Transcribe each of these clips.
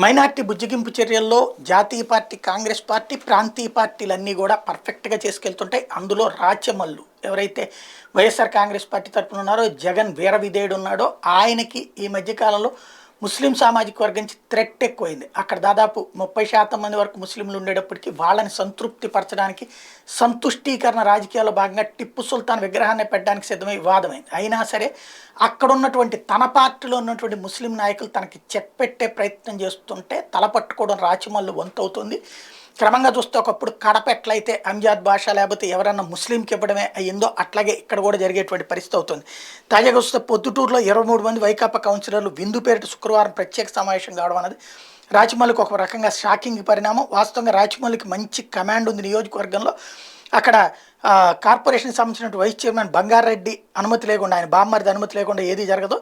Minority బుజ్జగింపు చర్యల్లో జాతీయ party Congress party ప్రాంతీయ పార్టీలన్నీ కూడా పర్ఫెక్ట్గా చేసుకెళ్తుంటాయి. అందులో రాచమల్లు ఎవరైతే వైఎస్ఆర్ కాంగ్రెస్ పార్టీ తరఫున ఉన్నారో జగన్ వీర విధేయుడు ఉన్నాడో ఆయనకి ఈ మధ్యకాలంలో ముస్లిం సామాజిక వర్గం నుంచి థ్రెట్ ఎక్కువైంది. అక్కడ దాదాపు 30% మంది వరకు ముస్లింలు ఉండేటప్పటికీ వాళ్ళని సంతృప్తి పరచడానికి సంతుష్టీకరణ రాజకీయాల్లో భాగంగా టిప్పు సుల్తాన్ విగ్రహాన్ని పెట్టడానికి సిద్ధమై వివాదమైంది. అయినా సరే అక్కడ ఉన్నటువంటి తన పార్టీలో ఉన్నటువంటి ముస్లిం నాయకులు తనకి చెక్ పెట్టే ప్రయత్నం చేస్తుంటే తలపట్టుకోవడం రాచమల్లు వంతు అవుతుంది. క్రమంగా చూస్తే ఒకప్పుడు కడప ఎట్లయితే అంజాద్ భాష లేకపోతే ఎవరన్నా ముస్లింకి ఇవ్వడమే అయ్యిందో అట్లాగే ఇక్కడ కూడా జరిగేటువంటి పరిస్థితి అవుతుంది. తాజాగా వస్తే పొద్దుటూరులో 23 మంది వైకాపా కౌన్సిలర్లు విందు పేరిట శుక్రవారం ప్రత్యేక సమావేశం కావడం అనేది రాచమల్లికి ఒక రకంగా షాకింగ్ పరిణామం. వాస్తవంగా రాచమల్లికి మంచి కమాండ్ ఉంది నియోజకవర్గంలో. అక్కడ కార్పొరేషన్కి సంబంధించిన వైస్ చైర్మన్ బంగారెడ్డి అనుమతి లేకుండా, ఆయన బామ్మరిది అనుమతి లేకుండా ఏది జరగదు.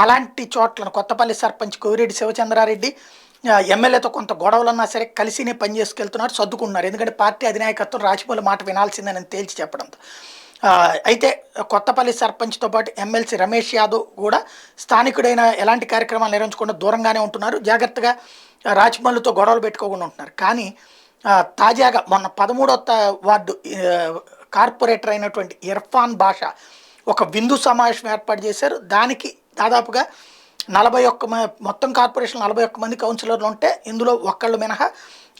అలాంటి చోట్లను కొత్తపల్లి సర్పంచ్ కోవిరెడ్డి శివచంద్రారెడ్డి ఎమ్మెల్యేతో కొంత గొడవలన్నా సరే కలిసినే పని చేసుకెళ్తున్నారు, సర్దుకుంటున్నారు. ఎందుకంటే పార్టీ అధినాయకత్వం రాజమౌళి మాట వినాల్సిందని తేల్చి చెప్పడంతో. అయితే కొత్తపల్లి సర్పంచ్తో పాటు ఎమ్మెల్సీ రమేష్ యాదవ్ కూడా స్థానికుడైన ఎలాంటి కార్యక్రమాలు నిర్వహించకుండా దూరంగానే ఉంటున్నారు. జాగ్రత్తగా రాజమౌళితో గొడవలు పెట్టుకోకుండా ఉంటున్నారు. కానీ తాజాగా మొన్న 13వ వార్డు కార్పొరేటర్ అయినటువంటి ఇర్ఫాన్ బాషా ఒక విందు సమావేశం ఏర్పాటు చేశారు. దానికి దాదాపుగా 41 మొత్తం కార్పొరేషన్ 41 మంది కౌన్సిలర్లు ఉంటే ఇందులో ఒక్కళ్ళు మినహా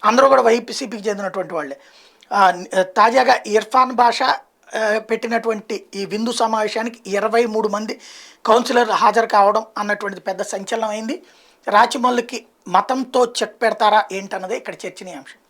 అందరూ కూడా వైపీసీపీకి చెందినటువంటి వాళ్ళే. తాజాగా ఇర్ఫాన్ బాషా పెట్టినటువంటి ఈ విందు సమావేశానికి 23 మంది కౌన్సిలర్లు హాజరు కావడం అన్నటువంటిది పెద్ద సంచలనం అయింది. రాచమల్లికి మతంతో చెక్ పెడతారా ఏంటన్నదే ఇక్కడ చర్చనీయాంశం.